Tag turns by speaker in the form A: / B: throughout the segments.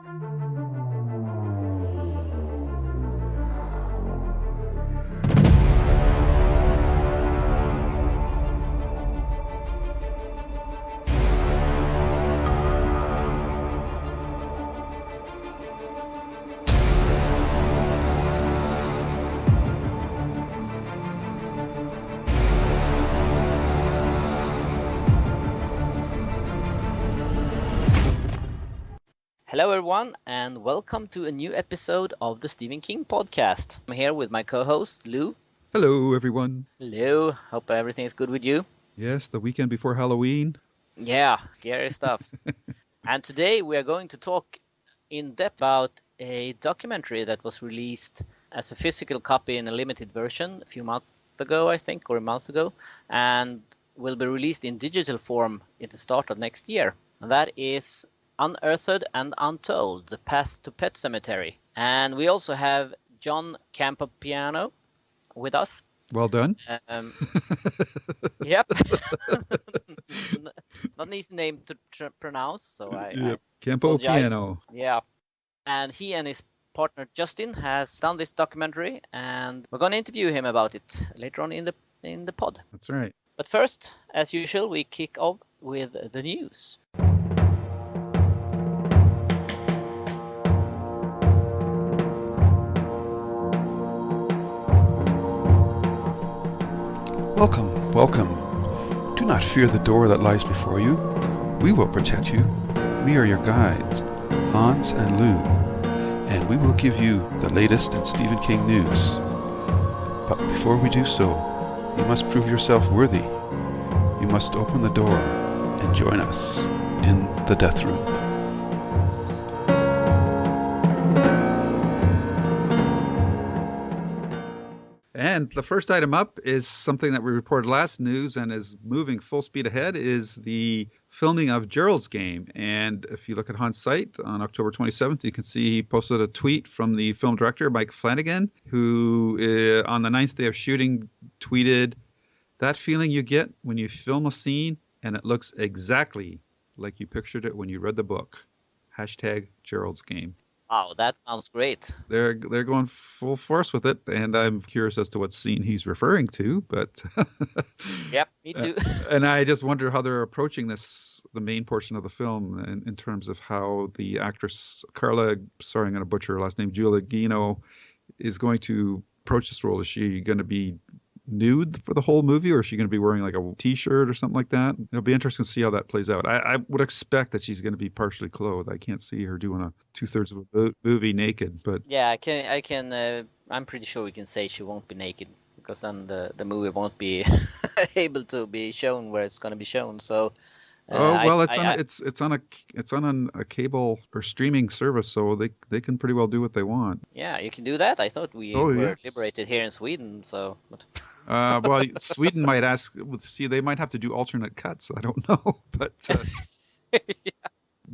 A: Hello, everyone, and welcome to a new episode of the Stephen King podcast. I'm here with my co-host, Lou.
B: Hello, everyone.
A: Hello, hope everything is good with you.
B: Yes, the weekend before Halloween.
A: Yeah, scary stuff. And today we are going to talk in depth about a documentary that was released as a physical copy in a limited version a few months ago, I think, or a month ago, and will be released in digital form at the start of next year. And that is Unearthed and Untold, The Path to Pet Sematary. And we also have John Campopiano with us.
B: Well done.
A: Yep. Not an easy name to pronounce, so I
B: Campopiano.
A: Yeah. And he and his partner Justin has done this documentary, and we're going to interview him about it later on in the pod.
B: That's right.
A: But first, as usual, we kick off with the news.
C: Welcome, welcome. Do not fear the door that lies before you. We will protect you. We are your guides, Hans and Lou, and we will give you the latest in Stephen King news. But before we do so, you must prove yourself worthy. You must open the door and join us in the DeathRoom.
B: And the first item up is something that we reported last news and is moving full speed ahead, is the filming of Gerald's Game. And if you look at Hans' site on October 27th, you can see he posted a tweet from the film director, Mike Flanagan, who on the 9th day of shooting tweeted, "That feeling you get when you film a scene and it looks exactly like you pictured it when you read the book. Hashtag Gerald's Game."
A: Wow, that sounds great.
B: They're going full force with it, and I'm curious as to what scene he's referring to. But
A: Yep, me too.
B: And I just wonder how they're approaching this, the main portion of the film, in terms of how the actress Carla, sorry, I'm going to butcher her last name, Giuliano, is going to approach this role. Is she going to be nude for the whole movie, or is she going to be wearing like a t-shirt or something like that? It'll be interesting to see how that plays out. I would expect that she's going to be partially clothed. I can't see her doing a 2/3 of a movie naked, but
A: Yeah, I can. I'm pretty sure we can say she won't be naked, because then the movie won't be able to be shown where it's going to be shown. So.
B: It's on a cable or streaming service, so they can pretty well do what they want.
A: Yeah, you can do that. I thought we were
B: yes.
A: liberated here in Sweden, so. But...
B: Well, Sweden might ask. See, they might have to do alternate cuts. I don't know, but
A: Yeah.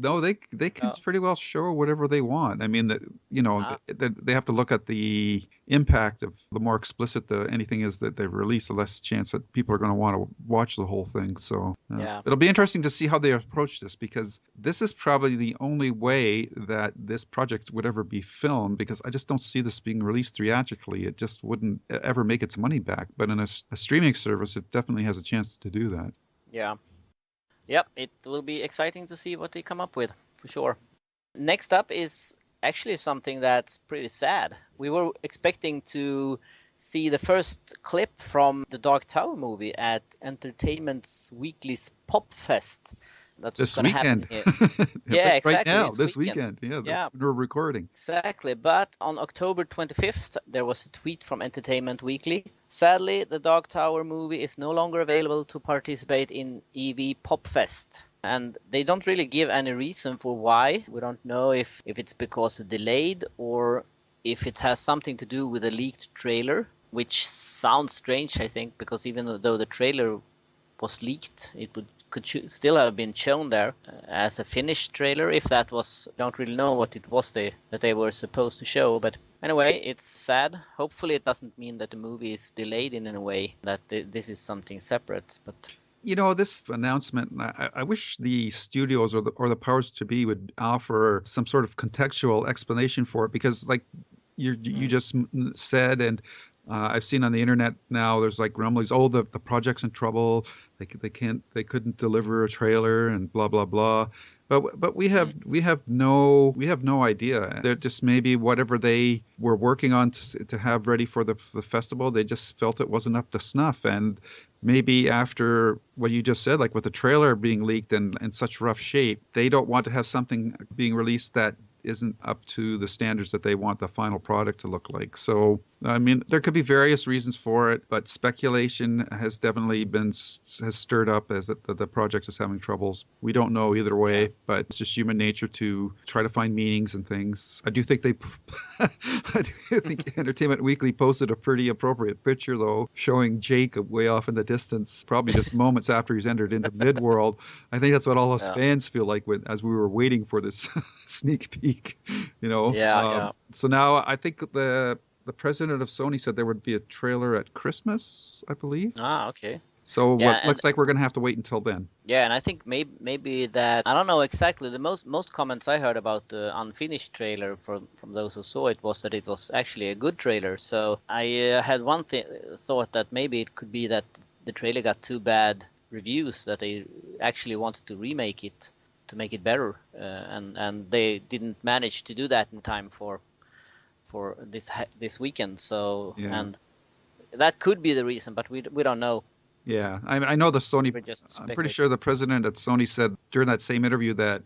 B: no, they can pretty well show whatever they want. I mean, they have to look at the impact of the more explicit anything is that they release, the less chance that people are going to want to watch the whole thing. So it'll be interesting to see how they approach this, because this is probably the only way that this project would ever be filmed, because I just don't see this being released theatrically. It just wouldn't ever make its money back. But in a streaming service, it definitely has a chance to do that.
A: Yeah. Yep, it will be exciting to see what they come up with, for sure. Next up is actually something that's pretty sad. We were expecting to see the first clip from the Dark Tower movie at Entertainment's Weekly's Pop Fest. That was
B: This weekend.
A: Yeah, exactly.
B: Right now, this weekend. Yeah, we're recording.
A: Exactly. But on October 25th, there was a tweet from Entertainment Weekly. Sadly, the Dark Tower movie is no longer available to participate in EV Pop Fest. And they don't really give any reason for why. We don't know if it's because it delayed, or if it has something to do with a leaked trailer, which sounds strange, I think, because even though the trailer was leaked, it could still have been shown there as a finished trailer, if that was. Don't really know what it was that they were supposed to show, but anyway, it's sad. Hopefully it doesn't mean that the movie is delayed in any way, that this is something separate. But
B: This announcement, I wish the studios or the powers to be would offer some sort of contextual explanation for it, because like you just said, and I've seen on the internet now, there's like rumblings, oh, the project's in trouble, they couldn't deliver a trailer and blah blah blah. But we have no idea. They're just maybe whatever they were working on to have ready for the festival, they just felt it wasn't up to snuff. And maybe after what you just said, like with the trailer being leaked and in such rough shape, they don't want to have something being released that isn't up to the standards that they want the final product to look like. So, I mean, there could be various reasons for it, but speculation has definitely has stirred up as the project is having troubles. We don't know either way, but it's just human nature to try to find meanings and things. I do think Entertainment Weekly posted a pretty appropriate picture, though, showing Jake way off in the distance, probably just moments after he's entered into Midworld. I think that's what all us fans feel like as we were waiting for this sneak peek, So now I think the president of Sony said there would be a trailer at Christmas, I believe.
A: Okay.
B: So looks like we're going to have to wait until then.
A: Yeah, and I think maybe that, I don't know exactly, the most comments I heard about the unfinished trailer from those who saw it was that it was actually a good trailer. So I had one thought that maybe it could be that the trailer got too bad reviews that they actually wanted to remake it to make it better, and they didn't manage to do that in time for this weekend. So and that could be the reason, but we don't know.
B: Yeah, I know the Sony. I'm pretty sure the president at Sony said during that same interview that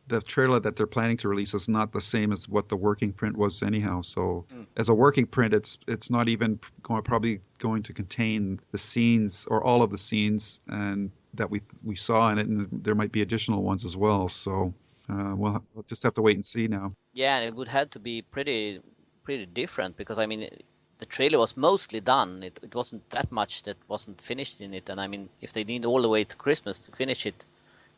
B: the trailer that they're planning to release is not the same as what the working print was anyhow. So as a working print, it's not even probably going to contain the scenes or all of the scenes and that we saw in it, and there might be additional ones as well. So we'll just have to wait and see now.
A: Yeah, and it would have to be pretty different, because I mean, the trailer was mostly done. It wasn't that much that wasn't finished in it, and I mean, if they need all the way to Christmas to finish it,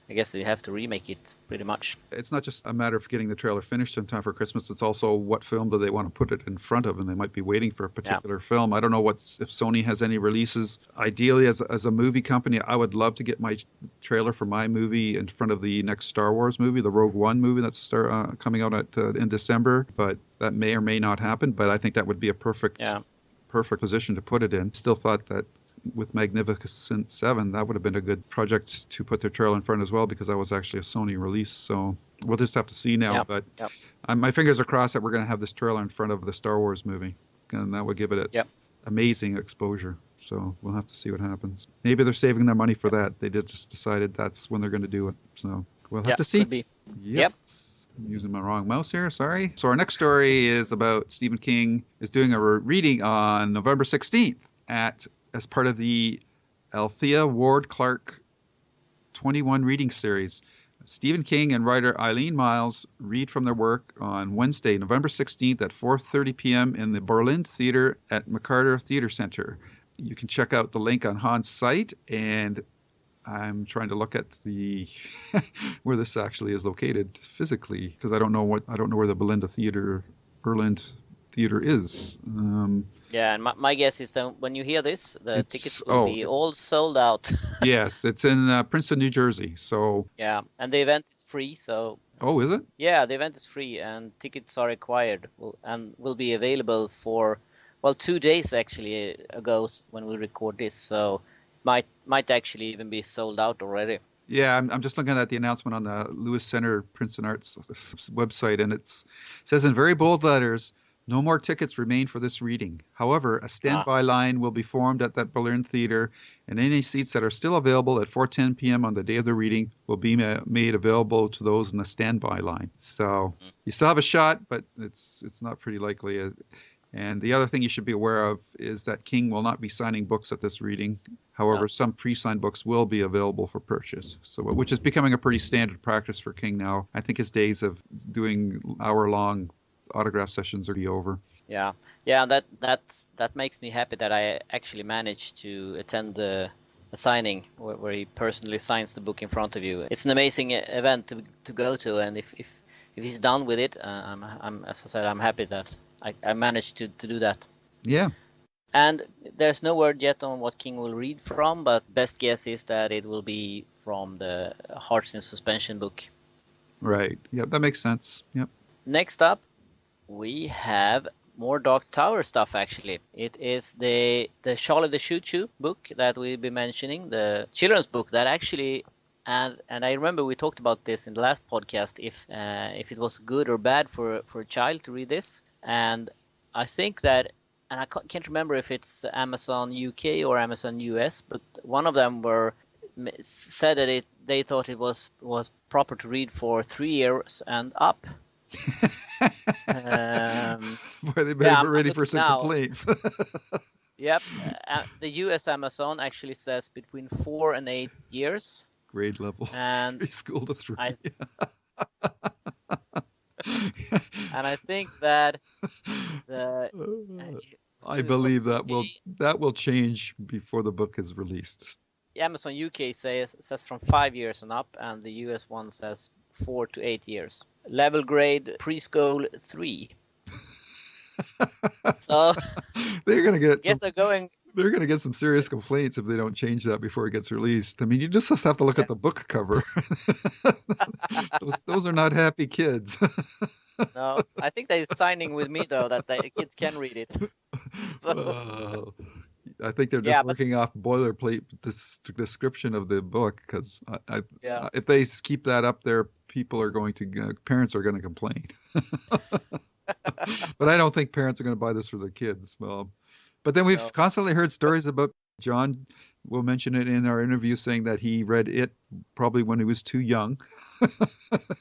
A: I guess they have to remake it pretty much.
B: It's not just a matter of getting the trailer finished in time for Christmas. It's also what film do they want to put it in front of, and they might be waiting for a particular film. I don't know if Sony has any releases. Ideally, as a movie company, I would love to get my trailer for my movie in front of the next Star Wars movie, the Rogue One movie that's coming out in December. But that may or may not happen. But I think that would be a perfect position to put it in. Still thought that with Magnificent 7, that would have been a good project to put their trailer in front as well, because that was actually a Sony release. So we'll just have to see now. But my fingers are crossed that we're going to have this trailer in front of the Star Wars movie, and that would give it amazing exposure. So we'll have to see what happens. Maybe they're saving their money for that. They just decided that's when they're going to do it. So we'll have to see.
A: Could be.
B: Yes. I'm using my wrong mouse here. Sorry. So our next story is about Stephen King is doing a reading on November 16th as part of the Althea Ward Clark 21 reading series. Stephen King and writer Eileen Miles read from their work on Wednesday, November 16th at 4:30 p.m. in the Berlin Theater at McCarter Theater Center. You can check out the link on Hans' site, and I'm trying to look at the where this actually is located physically, because I don't know where the Berlin Theater is.
A: Yeah, and my guess is that when you hear this, the tickets will be all sold out.
B: Yes, it's in Princeton, New Jersey. So
A: yeah, and the event is free. So
B: is it?
A: Yeah, the event is free, and tickets are required, and will be available for 2 days actually ago when we record this. So might actually even be sold out already.
B: Yeah, I'm just looking at the announcement on the Lewis Center Princeton Arts website, and it says in very bold letters, no more tickets remain for this reading. However, a standby line will be formed at that Berlin Theater, and any seats that are still available at 4:10 p.m. on the day of the reading will be made available to those in the standby line. So you still have a shot, but it's not pretty likely. And the other thing you should be aware of is that King will not be signing books at this reading. However, some pre-signed books will be available for purchase, which is becoming a pretty standard practice for King now. I think his days of doing hour-long autograph sessions are over.
A: Yeah, that makes me happy that I actually managed to attend a signing where he personally signs the book in front of you. It's an amazing event to go to, and if he's done with it, I'm as I said, I'm happy that I managed to do that.
B: Yeah.
A: And there's no word yet on what King will read from, but best guess is that it will be from the Hearts in Suspension book.
B: Right. Yep, that makes sense. Yep.
A: Next up, we have more Dark Tower stuff, actually. It is the Charlie the Choo Choo book that we'll be mentioning, the children's book that actually, and I remember we talked about this in the last podcast, if it was good or bad for a child to read this. And I think that, and I can't remember if it's Amazon UK or Amazon US, but one of them said that they thought it was proper to read for 3 years and up.
B: Boy, they better be ready for some complaints.
A: Yep. The US Amazon actually says between 4 and 8 years.
B: Grade level.
A: And
B: preschool to 3.
A: And I think that
B: I believe that will change before the book is released.
A: Amazon UK says from 5 years and up, and the US one says 4 to 8 years. Level grade preschool 3. So
B: they're gonna get.
A: They're
B: gonna get some serious complaints if they don't change that before it gets released. I mean, you just have to look at the book cover. those are not happy kids.
A: No, I think they're signing with me though that the kids can read it. So.
B: I think they're just working off boilerplate description of the book, because if they keep that up there, parents are going to complain. But I don't think parents are going to buy this for their kids. Well, but then we've constantly heard stories about John. We'll mention it in our interview, saying that he read it probably when he was too young.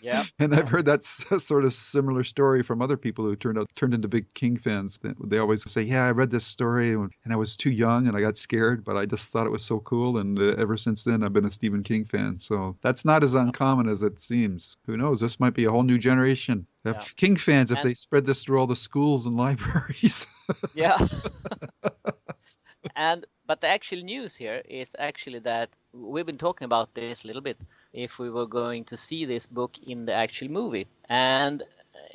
A: Yeah.
B: And I've heard that sort of similar story from other people who turned into big King fans. They always say, "Yeah, I read this story and I was too young and I got scared, but I just thought it was so cool. And ever since then, I've been a Stephen King fan." So that's not as uncommon as it seems. Who knows? This might be a whole new generation of King fans if they spread this through all the schools and libraries.
A: Yeah. But the actual news here is actually that we've been talking about this a little bit, if we were going to see this book in the actual movie. And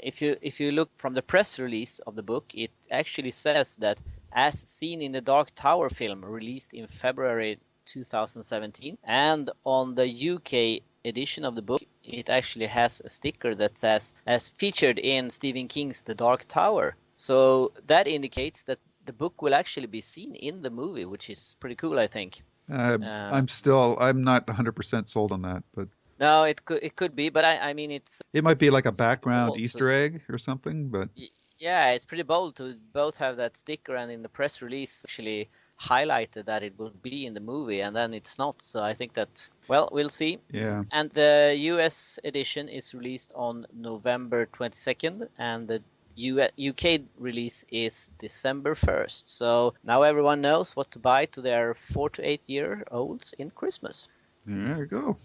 A: if you look from the press release of the book, it actually says that as seen in the Dark Tower film released in February 2017, and on the UK edition of the book, it actually has a sticker that says as featured in Stephen King's The Dark Tower. So that indicates that the book will actually be seen in the movie, which is pretty cool, I think.
B: I'm not 100% sold on that, but
A: no, it could be, but I mean
B: it might be like a background Easter egg or something, but
A: yeah, it's pretty bold to both have that sticker and in the press release actually highlighted that it will be in the movie, and then it's not. So I think that, well, we'll see.
B: Yeah.
A: And the US edition is released on November 22nd, and the UK release is December 1st. So now everyone knows what to buy to their 4 to 8 year olds in Christmas.
B: There you go.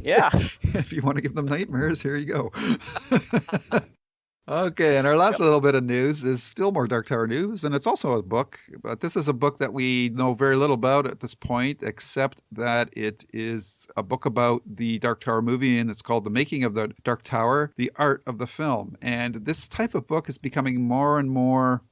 A: Yeah.
B: If you want to give them nightmares, here you go. Okay, and our last little bit of news is still more Dark Tower news, and it's also a book, but this is a book that we know very little about at this point, except that it is a book about the Dark Tower movie, and it's called The Making of the Dark Tower, The Art of the Film. And this type of book is becoming more and more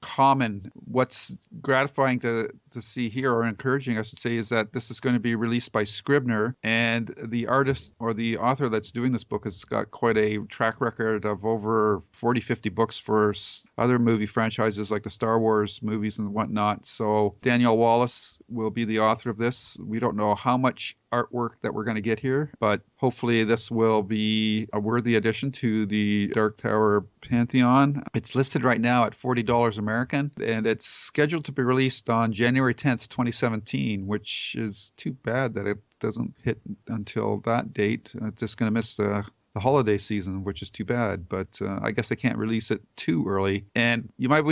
B: common. What's gratifying to see here, or encouraging I should say, is that this is going to be released by Scribner, and the artist or the author that's doing this book has got quite a track record of over 40-50 books for other movie franchises like the Star Wars movies and whatnot. So Daniel Wallace will be the author of this. We don't know how much artwork that we're going to get here, but hopefully this will be a worthy addition to the Dark Tower pantheon. It's listed right now at $40 American, and it's scheduled to be released on January 10th, 2017, which is too bad that it doesn't hit until that date. It's just going to miss the holiday season, which is too bad, but I guess they can't release it too early. And you might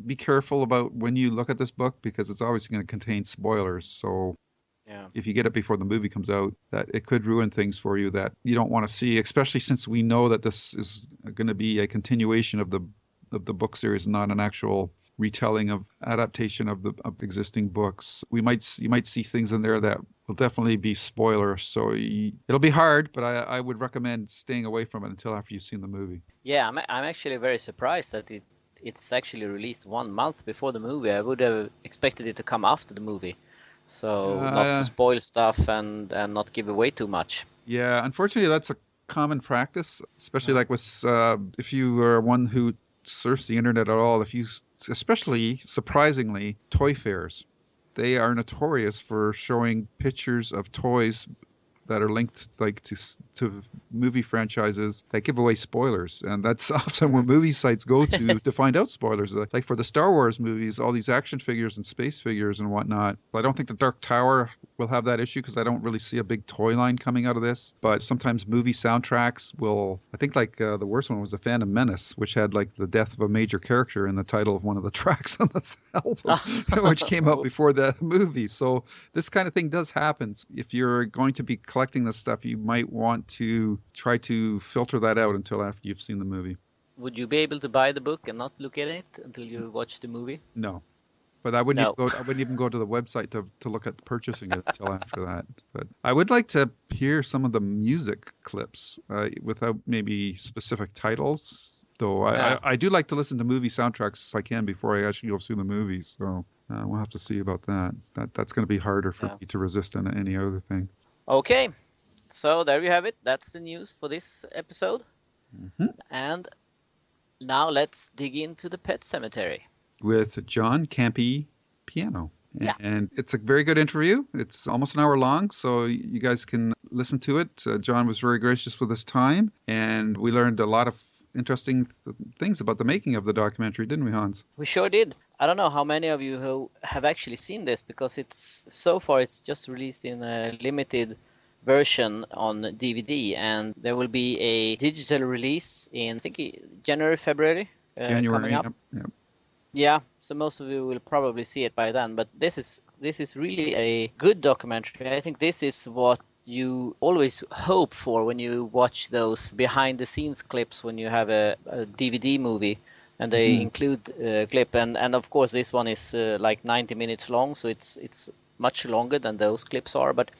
B: be careful about when you look at this book, because it's obviously going to contain spoilers. So if you get it before the movie comes out, that it could ruin things for you that you don't want to see, especially since we know that this is going to be a continuation of the book series, not an actual retelling of adaptation of existing books. You might see things in there that will definitely be spoilers. So it'll be hard, but I would recommend staying away from it until after you've seen the movie.
A: Yeah, I'm actually very surprised that it's actually released 1 month before the movie. I would have expected it to come after the movie. So not to spoil stuff and not give away too much.
B: Yeah, unfortunately, that's a common practice, especially like with if you are one who surfs the internet at all. Especially surprisingly, toy fairs, they are notorious for showing pictures of toys that are linked like to movie franchises that give away spoilers, and that's often where movie sites go to find out spoilers. Like for the Star Wars movies, all these action figures and space figures and whatnot. I don't think the Dark Tower will have that issue because I don't really see a big toy line coming out of this. But sometimes movie soundtracks will. I think like the worst one was The Phantom Menace, which had like the death of a major character in the title of one of the tracks on this album, which came out before the movie. So this kind of thing does happen. If you're going to be collecting this stuff, you might want to try to filter that out until after you've seen the movie.
A: Would you be able to buy the book and not look at it until you watch the movie?
B: No. But I wouldn't even go to the website to look at purchasing it until after that. But I would like to hear some of the music clips without maybe specific titles. Though I do like to listen to movie soundtracks if I can before I actually go see the movies. So we'll have to see about that. That's going to be harder for me to resist than any other thing.
A: Okay, so there you have it. That's the news for this episode.
B: Mm-hmm.
A: And now let's dig into the Pet Sematary.
B: With John Campopiano.
A: Yeah.
B: And it's a very good interview. It's almost an hour long, so you guys can listen to it. John was very gracious with his time, and we learned a lot of interesting things about the making of the documentary, didn't we, Hans?
A: We sure did. I don't know how many of you who have actually seen this, because so far it's just released in a limited version on DVD, and there will be a digital release in, I think, January, February coming up.
B: Yep.
A: Yeah, so most of you will probably see it by then, but this is really a good documentary. I think this is what you always hope for when you watch those behind the scenes clips when you have a DVD movie and they include a clip, and of course this one is like 90 minutes long, so it's much longer than those clips are, but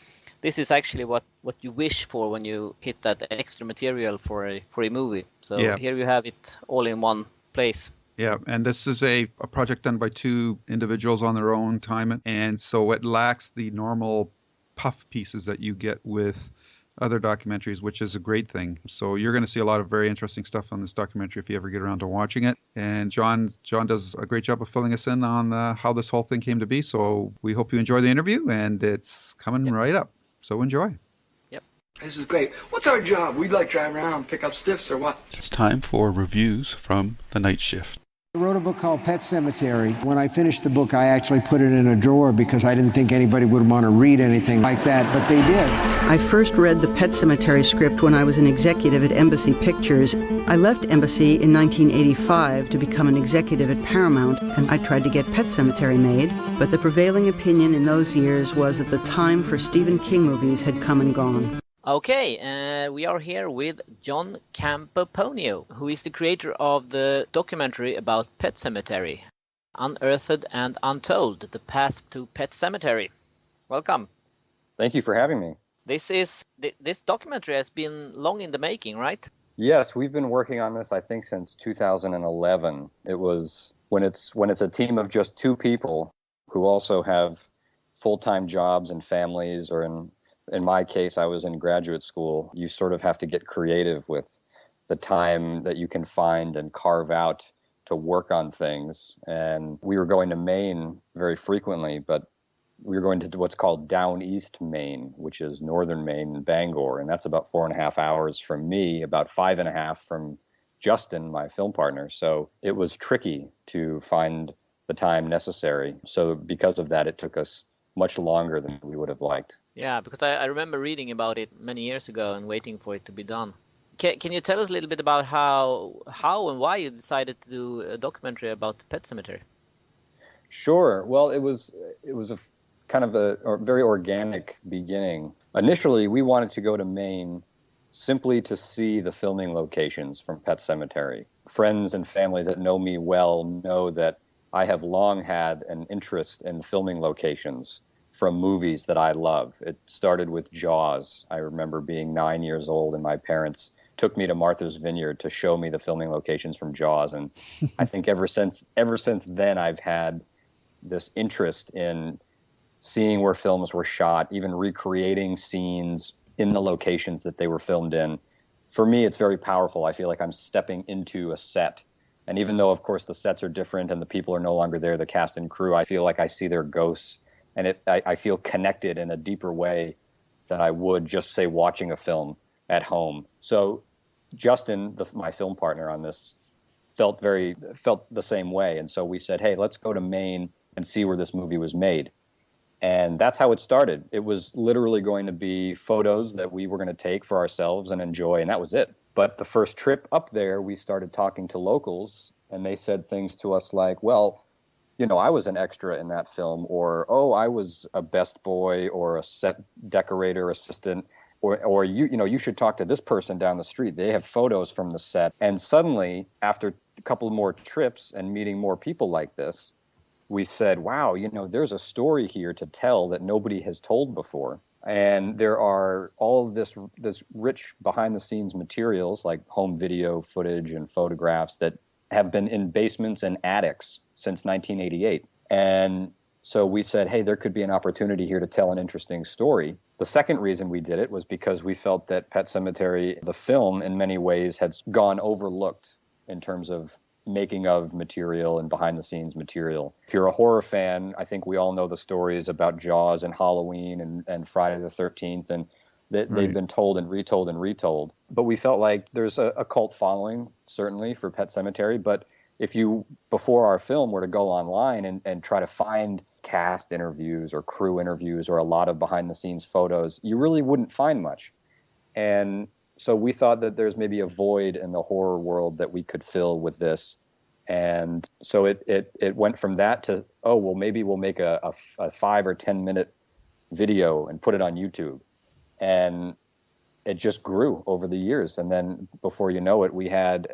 A: this is actually what you wish for when you hit that extra material for a movie. So here you have it all in one place.
B: Yeah, and this is a project done by two individuals on their own time, and so it lacks the normal puff pieces that you get with other documentaries, which is a great thing. So you're going to see a lot of very interesting stuff on this documentary if you ever get around to watching it. And John does a great job of filling us in on how this whole thing came to be. So we hope you enjoy the interview, and it's coming right up. So enjoy.
D: Yep. This is great. What's our job? We'd like drive around and pick up stiffs or what?
C: It's time for reviews from the night shift.
E: I wrote a book called Pet Sematary. When I finished the book, I actually put it in a drawer because I didn't think anybody would want to read anything like that, but they did.
F: I first read the Pet Sematary script when I was an executive at Embassy Pictures. I left Embassy in 1985 to become an executive at Paramount, and I tried to get Pet Sematary made, but the prevailing opinion in those years was that the time for Stephen King movies had come and gone.
A: Okay, we are here with John Campopiano, who is the creator of the documentary about Pet Sematary, Unearthed and Untold, The Path to Pet Sematary. Welcome.
G: Thank you for having me.
A: This documentary has been long in the making, right?
G: Yes, we've been working on this, I think, since 2011. It was when it's a team of just two people who also have full-time jobs and families, or in my case, I was in graduate school. You sort of have to get creative with the time that you can find and carve out to work on things. And we were going to Maine very frequently, but we were going to what's called Down East Maine, which is northern Maine and Bangor. And that's about 4.5 hours from me, about 5.5 from Justin, my film partner. So it was tricky to find the time necessary. So because of that, it took us much longer than we would have liked.
A: Yeah, because I remember reading about it many years ago and waiting for it to be done. Can you tell us a little bit about how and why you decided to do a documentary about the Pet Sematary?
G: Sure. Well, it was a kind of a very organic beginning. Initially, we wanted to go to Maine simply to see the filming locations from Pet Sematary. Friends and family that know me well know that I have long had an interest in filming locations from movies that I love. It started with Jaws. I remember being 9 years old and my parents took me to Martha's Vineyard to show me the filming locations from Jaws. And I think ever since then, I've had this interest in seeing where films were shot, even recreating scenes in the locations that they were filmed in. For me, it's very powerful. I feel like I'm stepping into a set. And even though, of course, the sets are different and the people are no longer there, the cast and crew, I feel like I see their ghosts. And I feel connected in a deeper way than I would just, say, watching a film at home. So Justin, my film partner on this, felt the same way. And so we said, hey, let's go to Maine and see where this movie was made. And that's how it started. It was literally going to be photos that we were going to take for ourselves and enjoy, and that was it. But the first trip up there, we started talking to locals, and they said things to us like, well, I was an extra in that film, or, oh, I was a best boy or a set decorator assistant, or you should talk to this person down the street. They have photos from the set. And suddenly, after a couple more trips and meeting more people like this, we said, wow, there's a story here to tell that nobody has told before. And there are all of this rich behind-the-scenes materials like home video footage and photographs that have been in basements and attics since 1988. And so we said, hey, there could be an opportunity here to tell an interesting story. The second reason we did it was because we felt that Pet Sematary, the film, in many ways had gone overlooked in terms of making of material and behind-the-scenes material. If you're a horror fan, I think we all know the stories about Jaws and Halloween and Friday the 13th, and they've been told and retold and retold. But we felt like there's a cult following, certainly, for Pet Sematary, but if you, before our film, were to go online and try to find cast interviews or crew interviews or a lot of behind-the-scenes photos, you really wouldn't find much. And so we thought that there's maybe a void in the horror world that we could fill with this. And so it went from that to, oh, well, maybe we'll make a 5 or 10 minute video and put it on YouTube. And it just grew over the years. And then before you know it, we had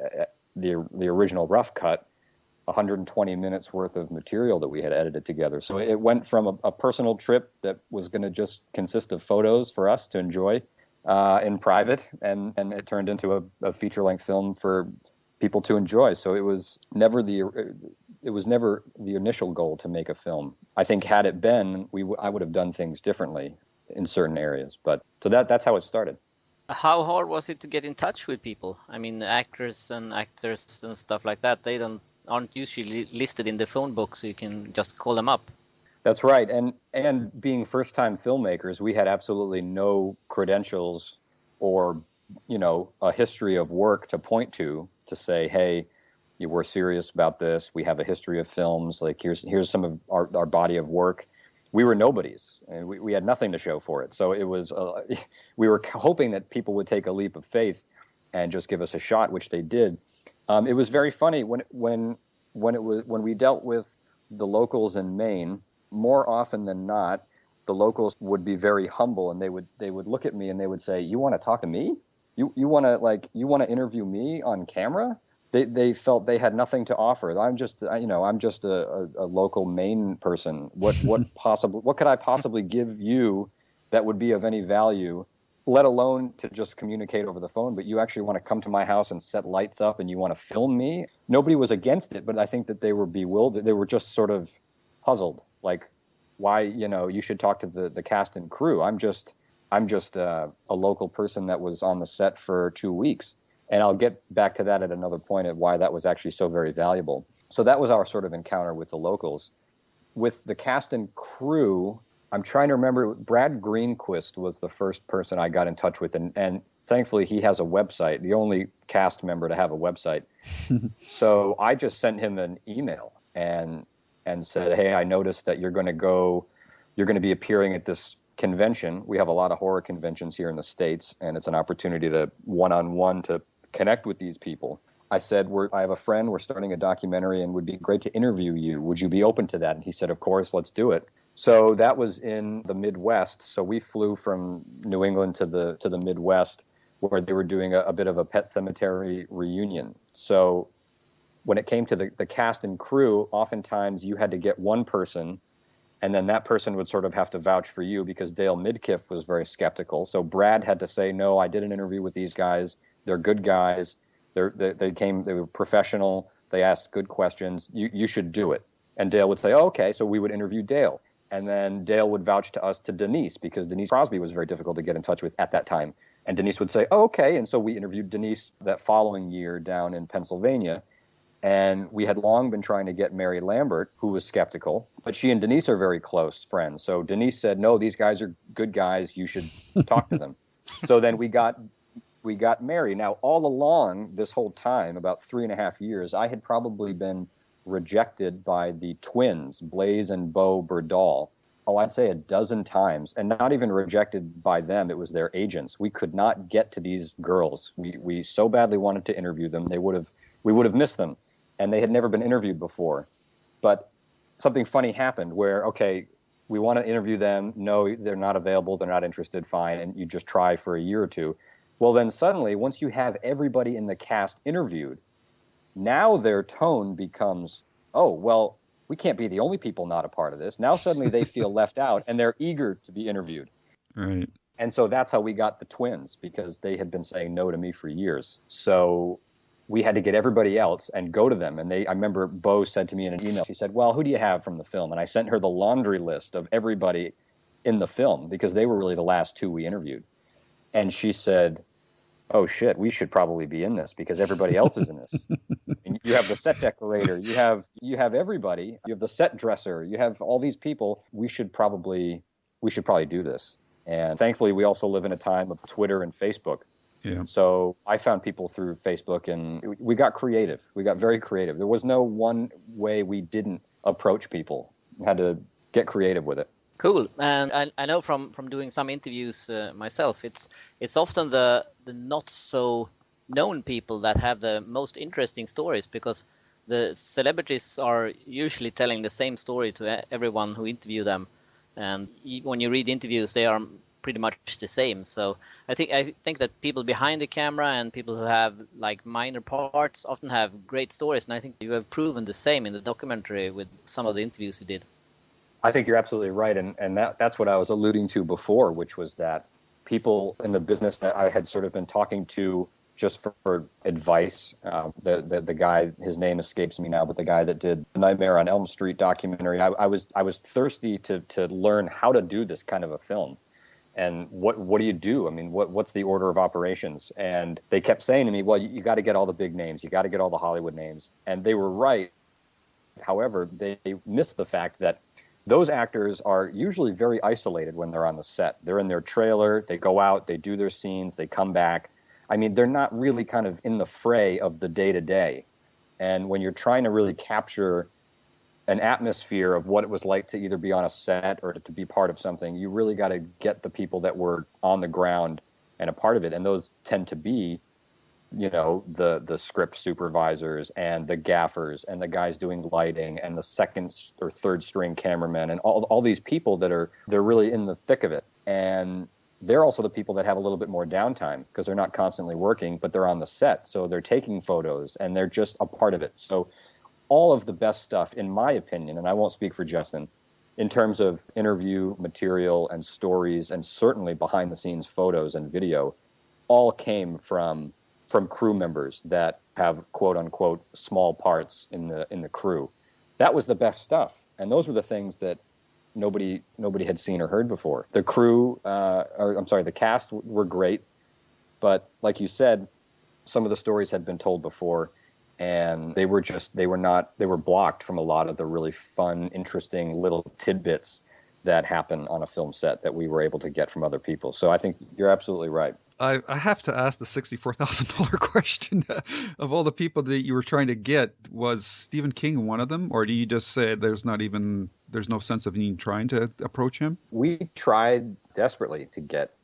G: the original rough cut, 120 minutes worth of material that we had edited together. So it went from a personal trip that was going to just consist of photos for us to enjoy in private, and it turned into a feature-length film for people to enjoy. So it was never the initial goal to make a film. I think had it been, I would have done things differently in certain areas. But so that's how it started.
A: How hard was it to get in touch with people? I mean, actors and actors and stuff like that, they aren't usually listed in the phone book, so you can just call them up.
G: That's right. And being first-time filmmakers, we had absolutely no credentials or, a history of work to point to say, hey, we're serious about this. We have a history of films. Like, here's some of our body of work. We were nobodies, and we had nothing to show for it. So it was, we were hoping that people would take a leap of faith and just give us a shot, which they did. It was very funny when we dealt with the locals in Maine. More often than not, the locals would be very humble, and they would look at me and they would say, "You want to talk to me? You want to interview me on camera?" They felt they had nothing to offer. I'm just a local Maine person. What could I possibly give you that would be of any value, let alone to just communicate over the phone? But you actually want to come to my house and set lights up, and you want to film me? Nobody was against it, but I think that they were bewildered. They were just sort of puzzled, like, why, you should talk to the cast and crew. I'm just a local person that was on the set for 2 weeks. And I'll get back to that at another point at why that was actually so very valuable. So that was our sort of encounter with the locals. With the cast and crew, I'm trying to remember, Brad Greenquist was the first person I got in touch with, and thankfully he has a website, the only cast member to have a website. So I just sent him an email and said, hey, I noticed that you're going to be appearing at this convention. We have a lot of horror conventions here in the States, and it's an opportunity to one-on-one to connect with these people. I said, I have a friend, we're starting a documentary, and would be great to interview you. Would you be open to that? And he said, of course, let's do it. So that was in the Midwest. So we flew from New England to the Midwest, where they were doing a bit of a Pet Sematary reunion. So when it came to the cast and crew, oftentimes you had to get one person, and then that person would sort of have to vouch for you, because Dale Midkiff was very skeptical. So Brad had to say, no, I did an interview with these guys. They're good guys. They were professional. They asked good questions. You should do it. And Dale would say, oh, okay. So we would interview Dale. And then Dale would vouch to us to Denise, because Denise Crosby was very difficult to get in touch with at that time. And Denise would say, oh, okay. And so we interviewed Denise that following year down in Pennsylvania. And we had long been trying to get Mary Lambert, who was skeptical. But she and Denise are very close friends. So Denise said, no, these guys are good guys. You should talk to them. So then we got Mary. Now, all along this whole time, about 3.5 years, I had probably been rejected by the twins, Blaze and Beau Berdahl, I'd say a dozen times, and not even rejected by them. It was their agents. We could not get to these girls. We so badly wanted to interview them. We would have missed them, and they had never been interviewed before. But something funny happened where, okay, we want to interview them. No, they're not available. They're not interested. Fine. And you just try for a year or two. Well, then suddenly, once you have everybody in the cast interviewed, now their tone becomes, oh, well, we can't be the only people not a part of this. Now suddenly they feel left out, and they're eager to be interviewed.
B: Right.
G: And so that's how we got the twins, because they had been saying no to me for years. So we had to get everybody else and go to them. And I remember Beau said to me in an email, she said, well, who do you have from the film? And I sent her the laundry list of everybody in the film, because they were really the last two we interviewed. And she said, oh, shit, we should probably be in this, because everybody else is in this. And you have the set decorator, you have everybody, you have the set dresser, you have all these people. We should probably do this. And thankfully, we also live in a time of Twitter and Facebook.
B: Yeah.
G: So I found people through Facebook, and we got creative. We got very creative. There was no one way we didn't approach people. We had to get creative with it.
A: Cool. And I know from doing some interviews myself, it's often the not so known people that have the most interesting stories, because the celebrities are usually telling the same story to everyone who interview them, and when you read interviews, they are pretty much the same. So I think that people behind the camera and people who have like minor parts often have great stories, and I think you have proven the same in the documentary with some of the interviews you did.
G: I think you're absolutely right, and that's what I was alluding to before, which was that people in the business that I had sort of been talking to just for advice, the guy, his name escapes me now, but the guy that did the Nightmare on Elm Street documentary, I was thirsty to learn how to do this kind of a film. And what do you do? I mean, what's the order of operations? And they kept saying to me, well, you got to get all the big names. You got to get all the Hollywood names. And they were right. However, they missed the fact that those actors are usually very isolated when they're on the set. They're in their trailer, they go out, they do their scenes, they come back. I mean, they're not really kind of in the fray of the day-to-day. And when you're trying to really capture an atmosphere of what it was like to either be on a set or to be part of something, you really got to get the people that were on the ground and a part of it. And those tend to be, you know, the script supervisors and the gaffers and the guys doing lighting and the second or third string cameramen and all these people they're really in the thick of it. And they're also the people that have a little bit more downtime because they're not constantly working, but they're on the set. So they're taking photos and they're just a part of it. So all of the best stuff, in my opinion, and I won't speak for Justin, in terms of interview material and stories and certainly behind the scenes photos and video, all came from crew members that have quote unquote small parts in the crew. That was the best stuff. And those were the things that nobody had seen or heard before. The crew, the cast were great, but like you said, some of the stories had been told before, and they were blocked from a lot of the really fun, interesting little tidbits that happen on a film set that we were able to get from other people. So I think you're absolutely right.
B: I have to ask the $64,000 question. Of all the people that you were trying to get, was Stephen King one of them? Or do you just say there's no sense of even trying to approach him?
G: We tried desperately to get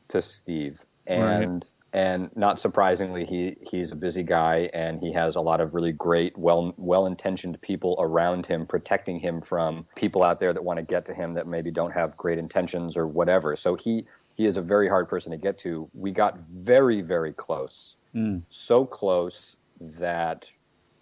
G: to Steve, and not surprisingly, he's a busy guy, and he has a lot of really great, well-intentioned people around him, protecting him from people out there that want to get to him that maybe don't have great intentions or whatever. So he is a very hard person to get to. We got very, very close. So close that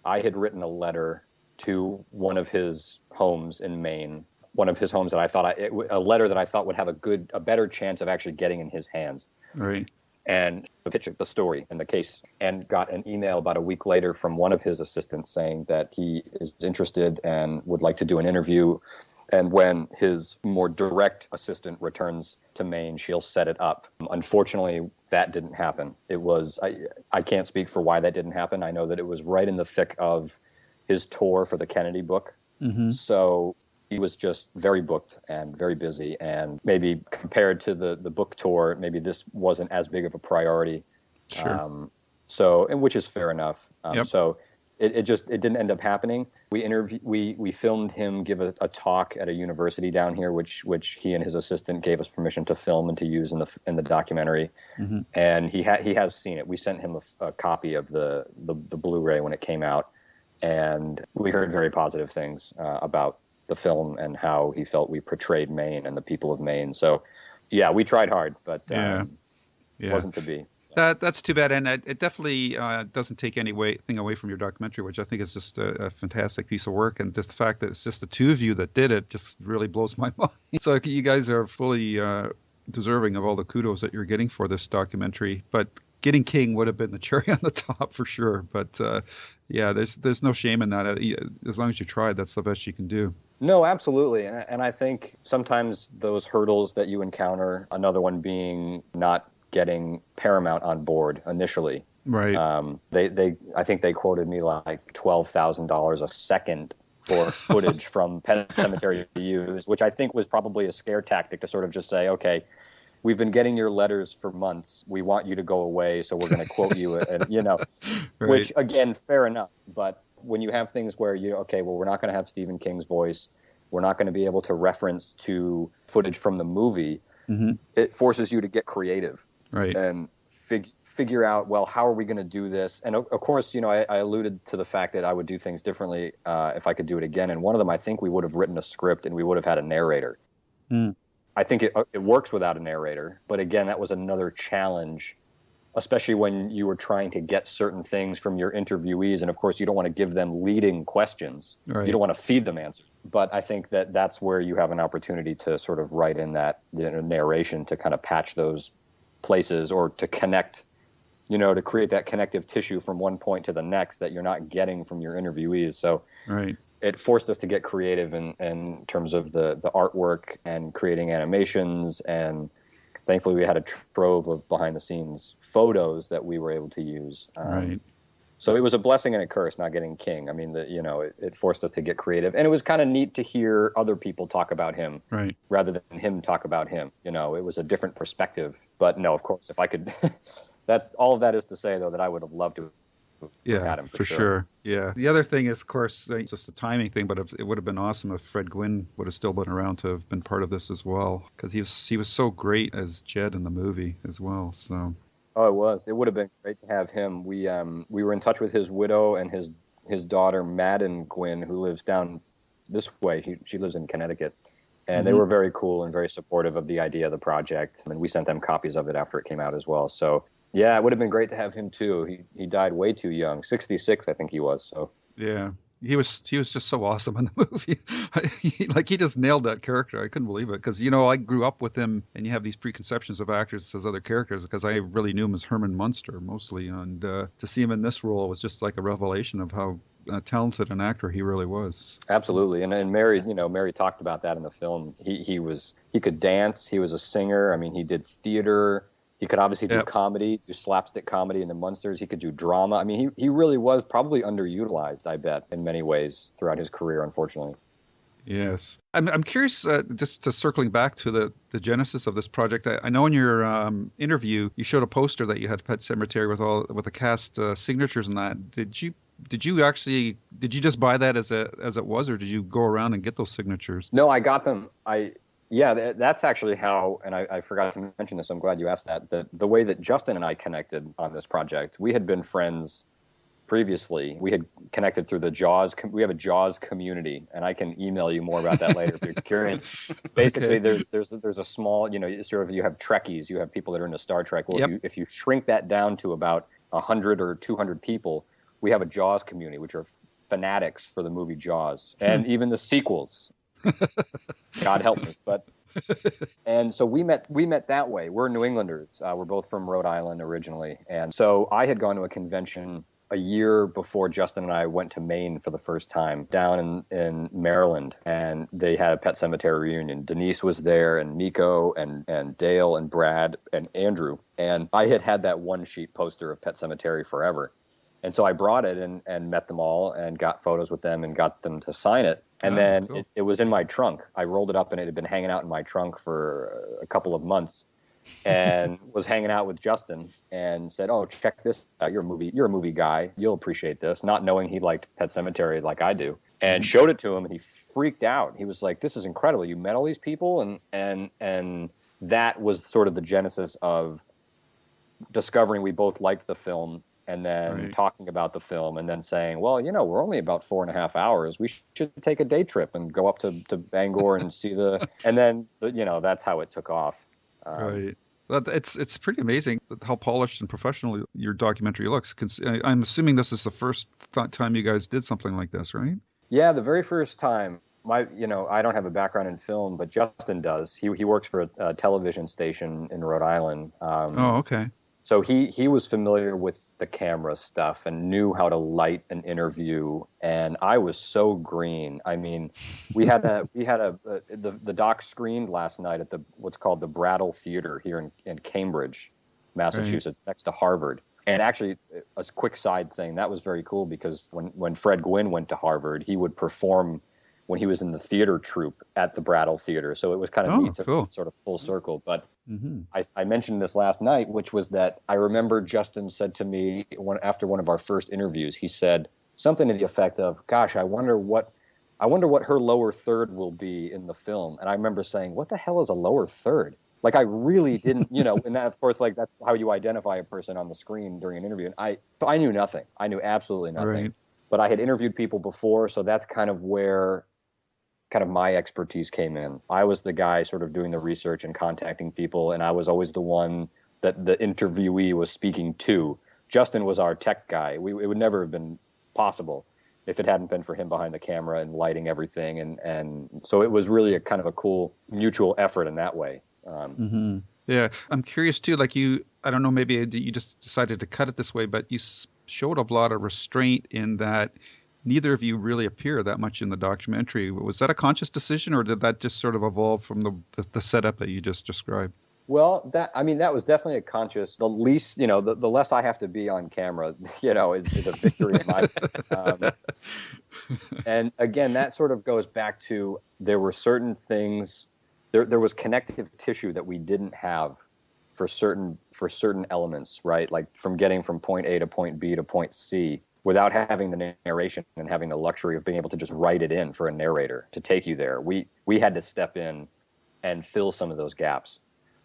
G: I had written a letter to one of his homes in Maine, one of his homes that I thought a letter that I thought would have a better chance of actually getting in his hands.
B: Right.
G: and pitched the story and the case, and got an email about a week later from one of his assistants saying that he is interested and would like to do an interview. And when his more direct assistant returns to Maine, she'll set it up. Unfortunately, that didn't happen. It was, I can't speak for why that didn't happen. I know that it was right in the thick of his tour for the Kennedy book. Mm-hmm. So he was just very booked and very busy. And maybe compared to the book tour, maybe this wasn't as big of a priority.
B: Sure.
G: And which is fair enough. So it didn't end up happening. We filmed him give a talk at a university down here, which he and his assistant gave us permission to film and to use in the documentary. Mm-hmm. And he has seen it. We sent him a copy of the Blu-ray when it came out, and we heard very positive things about the film and how he felt we portrayed Maine and the people of Maine. So, yeah, we tried hard, but it wasn't to be. So.
B: That's too bad, and it definitely doesn't take anything away from your documentary, which I think is just a fantastic piece of work. And just the fact that it's just the two of you that did it just really blows my mind. So you guys are fully deserving of all the kudos that you're getting for this documentary. But getting King would have been the cherry on the top for sure. But there's no shame in that. As long as you tried, that's the best you can do.
G: No, absolutely. And I think sometimes those hurdles that you encounter, another one being not getting Paramount on board initially.
B: Right.
G: I think they quoted me like $12,000 a second for footage from Pet Sematary to use, which I think was probably a scare tactic to sort of just say, okay, we've been getting your letters for months. We want you to go away, so we're going to quote you, and
B: Right.
G: Which again, fair enough. But when you have things where we're not going to have Stephen King's voice, we're not going to be able to reference to footage from the movie. Mm-hmm. It forces you to get creative.
B: Right.
G: And figure out, well, how are we going to do this? And of course, I alluded to the fact that I would do things differently if I could do it again. And one of them, I think we would have written a script and we would have had a narrator. Mm. I think it works without a narrator. But again, that was another challenge, especially when you were trying to get certain things from your interviewees. And of course, you don't want to give them leading questions. Right. You don't want to feed them answers. But I think that's where you have an opportunity to sort of write in that narration to kind of patch those places, or to connect, to create that connective tissue from one point to the next that you're not getting from your interviewees. So
B: right.
G: It forced us to get creative in terms of the artwork and creating animations. And thankfully we had a trove of behind the scenes photos that we were able to use.
B: Right.
G: So it was a blessing and a curse not getting King. I mean, it forced us to get creative, and it was kind of neat to hear other people talk about him,
B: right,
G: rather than him talk about him. It was a different perspective. But no, of course, if I could, all of that is to say though that I would have loved to have had him for
B: sure. Yeah. The other thing is, of course, it's just a timing thing, but it would have been awesome if Fred Gwynne would have still been around to have been part of this as well, because he was so great as Jed in the movie as well. So.
G: Oh, it was. It would have been great to have him. We were in touch with his widow and his daughter, Madden Gwynne, who lives down this way. She lives in Connecticut. And they were very cool and very supportive of the idea of the project. And we sent them copies of it after it came out as well. So, yeah, it would have been great to have him, too. He died way too young. 66, I think he was. So.
B: Yeah. He was just so awesome in the movie. He just nailed that character. I couldn't believe it, because I grew up with him, and you have these preconceptions of actors as other characters, because I really knew him as Herman Munster mostly, and to see him in this role was just like a revelation of how talented an actor he really was.
G: Absolutely, and Mary, Mary talked about that in the film. He could dance. He was a singer. I mean, he did theater. He could obviously do comedy, do slapstick comedy in the Munsters. He could do drama. I mean, he really was probably underutilized, I bet, in many ways throughout his career, unfortunately.
B: Yes. I'm curious, just to circling back to the genesis of this project. I know in your interview, you showed a poster that you had Pet Sematary with the cast signatures and that. Did you just buy that as it was, or did you go around and get those signatures?
G: No, I got them. Yeah, that's actually how, and I forgot to mention this, I'm glad you asked that, the way that Justin and I connected on this project. We had been friends previously. We had connected through the Jaws. We have a Jaws community, and I can email you more about that later if you're curious. Basically,
B: okay.
G: there's a small, sort of, you have Trekkies, you have people that are into Star Trek. Well, if you shrink that down to about 100 or 200 people, we have a Jaws community, which are fanatics for the movie Jaws, and even the sequels. God help me, but And so we met that way. We're New Englanders. We're both from Rhode Island originally. And so I had gone to a convention a year before Justin and I went to Maine for the first time, down in Maryland, and they had a Pet Sematary reunion. Denise was there, and Miko, and Dale, and Brad, and Andrew. And I had that one sheet poster of Pet Sematary forever. And so I brought it and met them all and got photos with them and got them to sign it. And then cool. it was in my trunk. I rolled it up, and it had been hanging out in my trunk for a couple of months. And was hanging out with Justin and said, "Oh, check this out. You're a movie guy. You'll appreciate this," not knowing he liked Pet Sematary like I do. And showed it to him, and he freaked out. He was like, "This is incredible. You met all these people?" And that was sort of the genesis of discovering we both liked the film, and then talking about the film, and then saying, "Well, we're only about 4.5 hours. We should take a day trip and go up to Bangor and see the..." And then that's how it took off.
B: Right. Well, it's pretty amazing how polished and professional your documentary looks. I'm assuming this is the first time you guys did something like this, right?
G: Yeah, the very first time. I don't have a background in film, but Justin does. He works for a television station in Rhode Island.
B: Okay.
G: So he was familiar with the camera stuff and knew how to light an interview, and I was so green. I mean, we had the doc screened last night at what's called the Brattle Theater here in Cambridge, Massachusetts, next to Harvard. And actually, a quick side thing, that was very cool because when Fred Gwynne went to Harvard, he would perform when he was in the theater troupe at the Brattle Theater. So it was kind of neat to sort of full circle. But I mentioned this last night, which was that I remember Justin said to me after one of our first interviews, he said something to the effect of, "Gosh, I wonder what her lower third will be in the film." And I remember saying, "What the hell is a lower third?" Like I really didn't, and that, of course, like that's how you identify a person on the screen during an interview. And I knew nothing. I knew absolutely nothing. Right. But I had interviewed people before, so that's kind of where my expertise came in. I was the guy sort of doing the research and contacting people, and I was always the one that the interviewee was speaking to. Justin was our tech guy. It would never have been possible if it hadn't been for him behind the camera and lighting everything. And so it was really a kind of a cool mutual effort in that way.
B: Yeah, I'm curious too, like I don't know, maybe you just decided to cut it this way, but you showed a lot of restraint in that neither of you really appear that much in the documentary. Was that a conscious decision, or did that just sort of evolve from the setup that you just described?
G: Well, that was definitely a conscious. The least, the less I have to be on camera, is a victory in my mind. And again, that sort of goes back to there were certain things. There was connective tissue that we didn't have for certain elements, right? Like from getting from point A to point B to point C, without having the narration and having the luxury of being able to just write it in for a narrator to take you there. We had to step in and fill some of those gaps.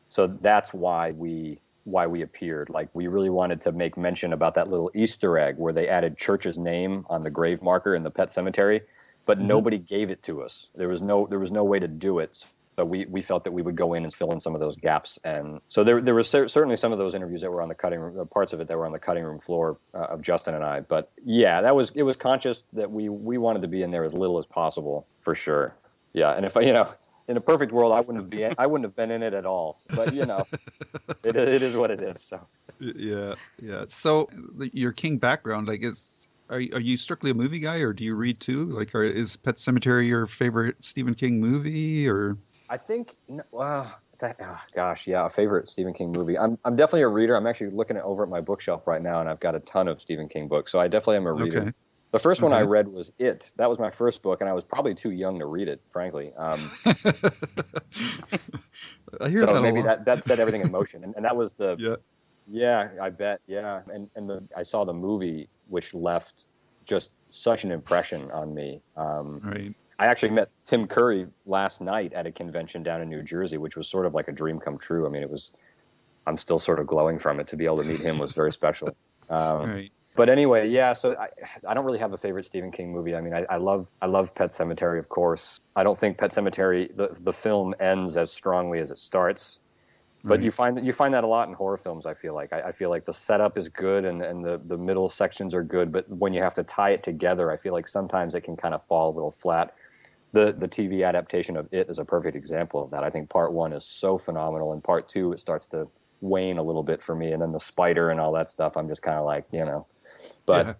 G: So that's why we appeared. Like we really wanted to make mention about that little Easter egg where they added Church's name on the grave marker in the Pet Sematary, but nobody gave it to us. There was no way to do it. So we felt that we would go in and fill in some of those gaps. And so there were certainly some of those interviews that were on the cutting room, parts of it that were on the cutting room floor of Justin and I. But yeah, it was conscious that we wanted to be in there as little as possible, for sure. Yeah, and if in a perfect world, I wouldn't have been in it at all. But it is what it is. So
B: yeah. So your King background, like, are you strictly a movie guy, or do you read too? Like, is Pet Sematary your favorite Stephen King movie, or?
G: I think, a favorite Stephen King movie. I'm definitely a reader. I'm actually looking over at my bookshelf right now, and I've got a ton of Stephen King books. So I definitely am a reader. Okay. The first one I read was It. That was my first book, and I was probably too young to read it, frankly.
B: I hear so that
G: maybe that set everything in motion, and that was the. Yeah, I bet. Yeah, and I saw the movie, which left just such an impression on me.
B: Right.
G: I actually met Tim Curry last night at a convention down in New Jersey, which was sort of like a dream come true. I mean, I'm still sort of glowing from it. To be able to meet him was very special.
B: Right.
G: But anyway, yeah, so I don't really have a favorite Stephen King movie. I mean, I love Pet Sematary, of course. I don't think Pet Sematary, the film ends as strongly as it starts. But you find that a lot in horror films, I feel like. I feel like the setup is good and the middle sections are good, but when you have to tie it together, I feel like sometimes it can kind of fall a little flat. The TV adaptation of It is a perfect example of that. I think part 1 is so phenomenal, and part 2 it starts to wane a little bit for me, and then the spider and all that stuff, I'm just kind of like, But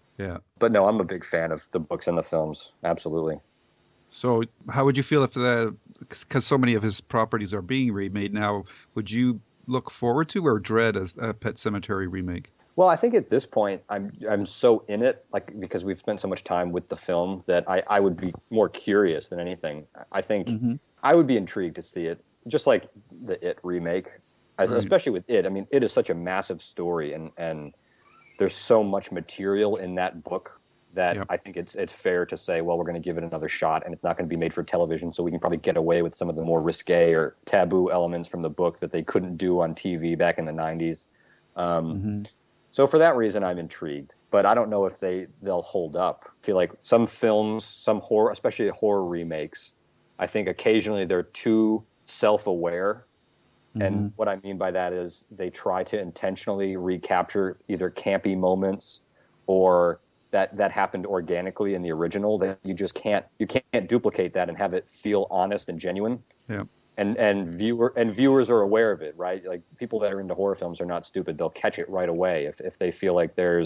G: But no, I'm a big fan of the books and the films. Absolutely.
B: So how would you feel if because so many of his properties are being remade now, would you look forward to or dread a Pet Sematary remake?
G: Well, I think at this point I'm so in it, like, because we've spent so much time with the film, that I would be more curious than anything. I think I would be intrigued to see it, just like the It remake, especially with It. I mean, It is such a massive story, and there's so much material in that book that I think it's fair to say, well, we're going to give it another shot, and it's not going to be made for television, so we can probably get away with some of the more risque or taboo elements from the book that they couldn't do on TV back in the 90s. So for that reason, I'm intrigued, but I don't know if they'll hold up. I feel like some films, some horror, especially horror remakes, I think occasionally they're too self-aware. And what I mean by that is they try to intentionally recapture either campy moments or that happened organically in the original, that you can't duplicate that and have it feel honest and genuine.
B: Yeah.
G: And viewers are aware of it, right? Like, people that are into horror films are not stupid. They'll catch it right away if they feel like they're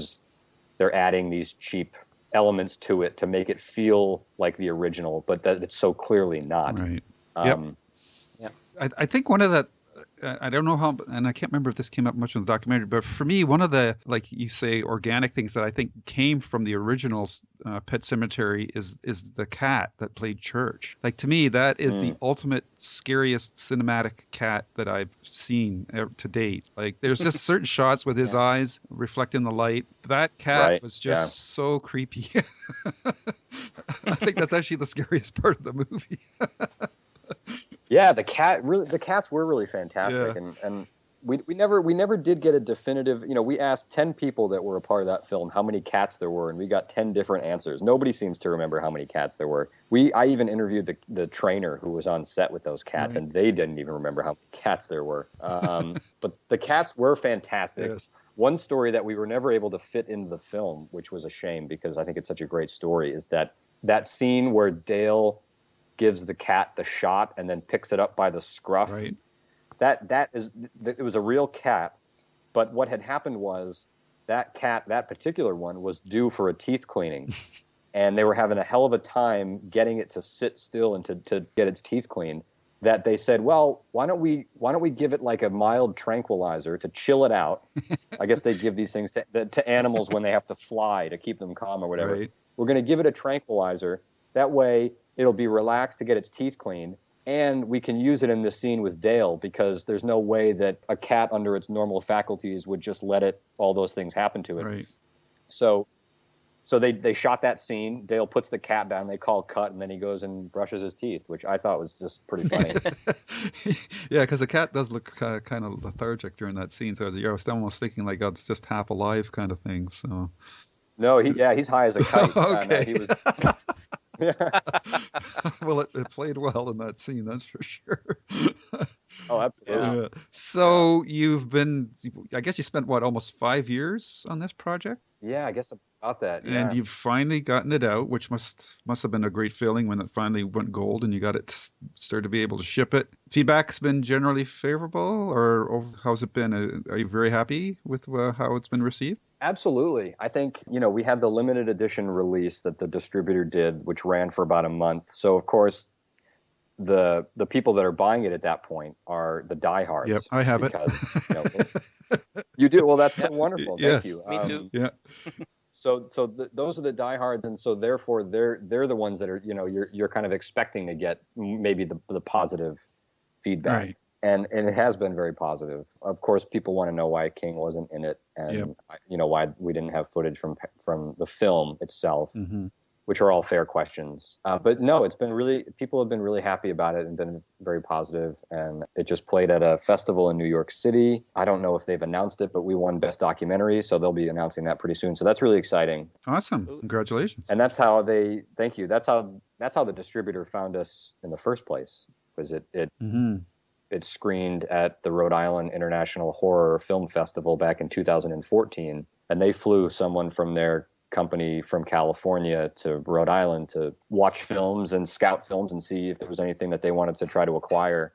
G: adding these cheap elements to it to make it feel like the original, but that it's so clearly not.
B: Right.
A: Yeah.
B: I think one of the I don't know how, and I can't remember if this came up much in the documentary, but for me, one of the, like you say, organic things that I think came from the original Pet Sematary is the cat that played Church. Like, to me, that is the ultimate scariest cinematic cat that I've seen to date. Like, there's just certain shots with his eyes reflecting the light. That cat was just so creepy. I think that's actually the scariest part of the movie.
G: Yeah, the cats were really fantastic, and we never did get a definitive. We asked 10 people that were a part of that film how many cats there were, and we got 10 different answers. Nobody seems to remember how many cats there were. I even interviewed the trainer who was on set with those cats, and they didn't even remember how many cats there were. But the cats were fantastic. Yes. One story that we were never able to fit into the film, which was a shame because I think it's such a great story, is that scene where Dale gives the cat the shot and then picks it up by the scruff.
B: Right.
G: It was a real cat, but what had happened was that particular one was due for a teeth cleaning, and they were having a hell of a time getting it to sit still and to get its teeth cleaned, that they said, well, why don't we give it like a mild tranquilizer to chill it out. I guess they give these things to animals when they have to fly to keep them calm or whatever. Right. We're going to give it a tranquilizer. That way it'll be relaxed to get its teeth cleaned, and we can use it in this scene with Dale, because there's no way that a cat under its normal faculties would just let all those things happen to it.
B: Right. So
G: they shot that scene. Dale puts the cat down, they call cut, and then he goes and brushes his teeth, which I thought was just pretty funny.
B: Yeah, because the cat does look kind of lethargic during that scene, so I was almost thinking like, oh, it's just half alive kind of thing. So.
G: No, he's high as a kite.
B: Okay.
G: No, he was...
B: Well, it played well in that scene, that's for sure.
G: Oh, absolutely.
B: Yeah. So I guess you spent almost 5 years on this project?
G: Yeah, I guess about that. Yeah.
B: And you've finally gotten it out, which must have been a great feeling when it finally went gold and you got it to start to be able to ship it. Feedback's been generally favorable, or how's it been? Are you very happy with how it's been received?
G: Absolutely. I think, we had the limited edition release that the distributor did, which ran for about a month. So, of course, the people that are buying it at that point are the diehards.
B: Yep, I have
G: it. You do? Well, that's so wonderful.
B: Yes.
G: Thank you.
A: Me too.
B: Yeah.
G: So those are the diehards, and so therefore they're the ones that are, you're kind of expecting to get maybe the positive feedback.
B: Right.
G: And it has been very positive. Of course, people want to know why King wasn't in it, and why we didn't have footage from the film itself, which are all fair questions. But no, people have been really happy about it and been very positive. And it just played at a festival in New York City. I don't know if they've announced it, but we won Best Documentary, so they'll be announcing that pretty soon. So that's really exciting.
B: Awesome! Congratulations.
G: And thank you. That's how the distributor found us in the first place. Was it screened at the Rhode Island International Horror Film Festival back in 2014, and they flew someone from their company from California to Rhode Island to watch films and scout films and see if there was anything that they wanted to try to acquire.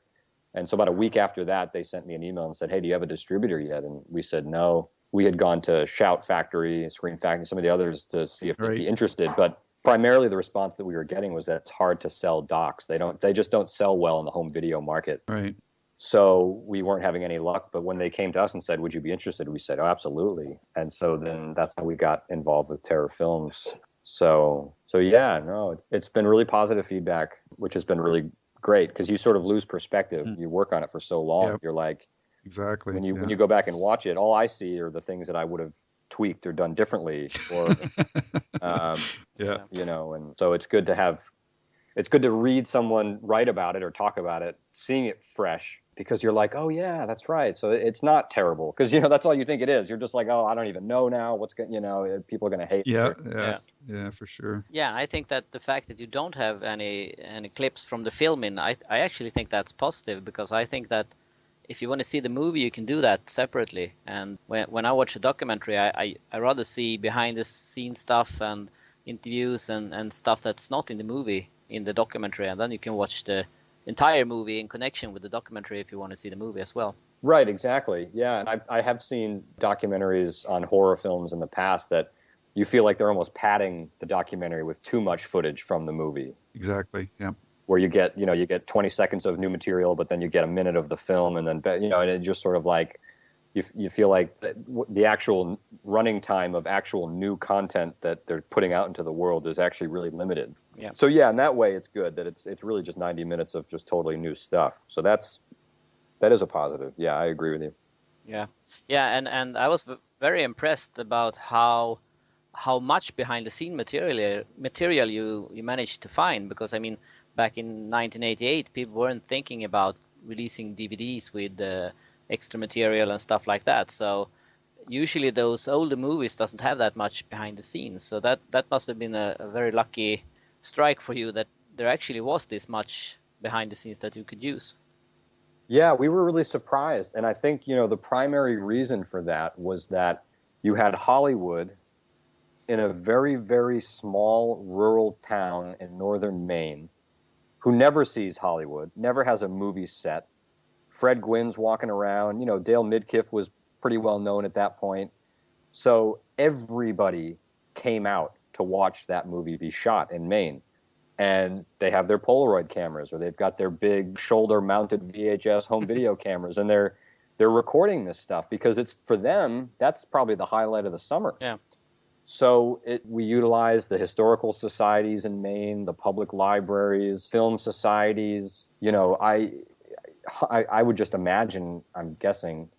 G: And so about a week after that, they sent me an email and said, hey, do you have a distributor yet? And we said no. We had gone to Shout Factory, Screen Factory, some of the others to see if they'd be interested. But primarily the response that we were getting was that it's hard to sell docs. They just don't sell well in the home video market.
B: Right.
G: So we weren't having any luck. But when they came to us and said, would you be interested? We said, oh, absolutely. And so then that's how we got involved with Terror Films. So yeah, no, it's been really positive feedback, which has been really great because you sort of lose perspective. You work on it for so long. Yep. You're like,
B: exactly.
G: When you go back and watch it, all I see are the things that I would have tweaked or done differently, or you know. And so it's good to read someone write about it or talk about it, seeing it fresh, because you're like, oh yeah, that's right. So it's not terrible because that's all you think it is. You're just like, oh, I don't even know now what's going. People are going to hate.
B: Yeah, for sure.
A: Yeah, I think that the fact that you don't have any clips from the film in, I actually think that's positive, because I think that if you want to see the movie, you can do that separately. And when I watch a documentary, I rather see behind the scenes stuff and interviews and stuff that's not in the movie in the documentary, and then you can watch the entire movie in connection with the documentary if you want to see the movie as well.
G: Right, exactly. Yeah, and I have seen documentaries on horror films in the past that you feel like they're almost padding the documentary with too much footage from the movie.
B: Exactly, yeah.
G: Where you get 20 seconds of new material, but then you get a minute of the film, and then and it just sort of like you feel like the actual running time of actual new content that they're putting out into the world is actually really limited.
A: Yeah.
G: So yeah, in that way, it's good that it's really just 90 minutes of just totally new stuff. So that is a positive. Yeah, I agree with you.
A: Yeah, and I was very impressed about how much behind the scene material you managed to find, because I mean, back in 1988, people weren't thinking about releasing DVDs with extra material and stuff like that. So usually those older movies doesn't have that much behind the scenes. So that must have been a very lucky strike for you, that there actually was this much behind the scenes that you could use.
G: Yeah, we were really surprised. And I think, the primary reason for that was that you had Hollywood in a very, very small rural town in northern Maine who never sees Hollywood, never has a movie set. Fred Gwynn's walking around. Dale Midkiff was pretty well known at that point. So everybody came out to watch that movie be shot in Maine. And they have their Polaroid cameras, or they've got their big shoulder-mounted VHS home video cameras, and they're recording this stuff because it's, for them, that's probably the highlight of the summer.
A: Yeah.
G: So we utilize the historical societies in Maine, the public libraries, film societies. I would just imagine, I'm guessing,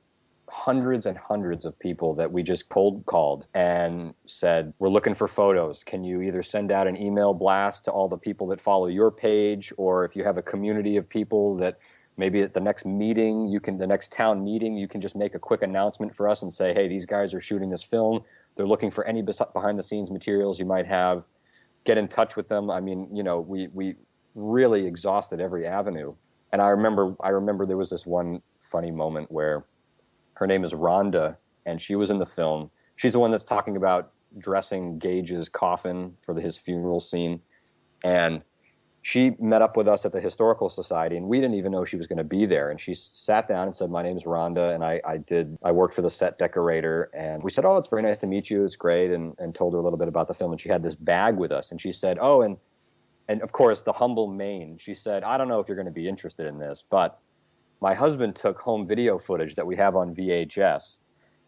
G: hundreds and hundreds of people that we just cold called and said, we're looking for photos. Can you either send out an email blast to all the people that follow your page, or if you have a community of people that maybe at the next meeting, the next town meeting, you can just make a quick announcement for us and say, hey, these guys are shooting this film. They're looking for any behind the scenes materials you might have. Get in touch with them. I mean, we really exhausted every avenue. And I remember there was this one funny moment where her name is Rhonda, and she was in the film. She's the one that's talking about dressing Gage's coffin for his funeral scene. And she met up with us at the Historical Society, and we didn't even know she was going to be there. And she sat down and said, my name's Rhonda, and I worked for the set decorator. And we said, oh, it's very nice to meet you. It's great. And told her a little bit about the film. And she had this bag with us. And she said, oh, and of course, the humble Maine. She said, I don't know if you're going to be interested in this, but my husband took home video footage that we have on VHS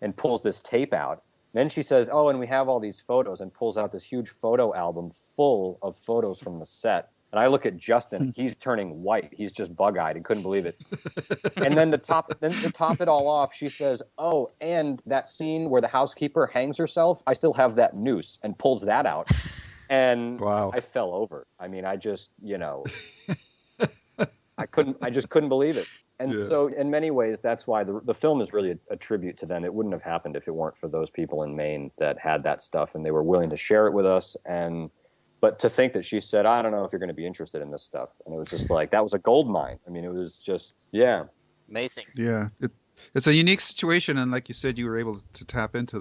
G: and pulls this tape out. Then she says, oh, and we have all these photos, and pulls out this huge photo album full of photos from the set. And I look at Justin, he's turning white. He's just bug-eyed. He couldn't believe it. And then to top it all off, she says, oh, and that scene where the housekeeper hangs herself, I still have that noose, and pulls that out. And wow. I fell over. I mean, I just, I just couldn't believe it. And so in many ways, that's why the film is really a tribute to them. It wouldn't have happened if it weren't for those people in Maine that had that stuff, and they were willing to share it with us. But to think that she said, I don't know if you're going to be interested in this stuff. And it was just like, that was a gold mine. I mean, it was just,
A: amazing.
B: Yeah. It's a unique situation. And like you said, you were able to tap into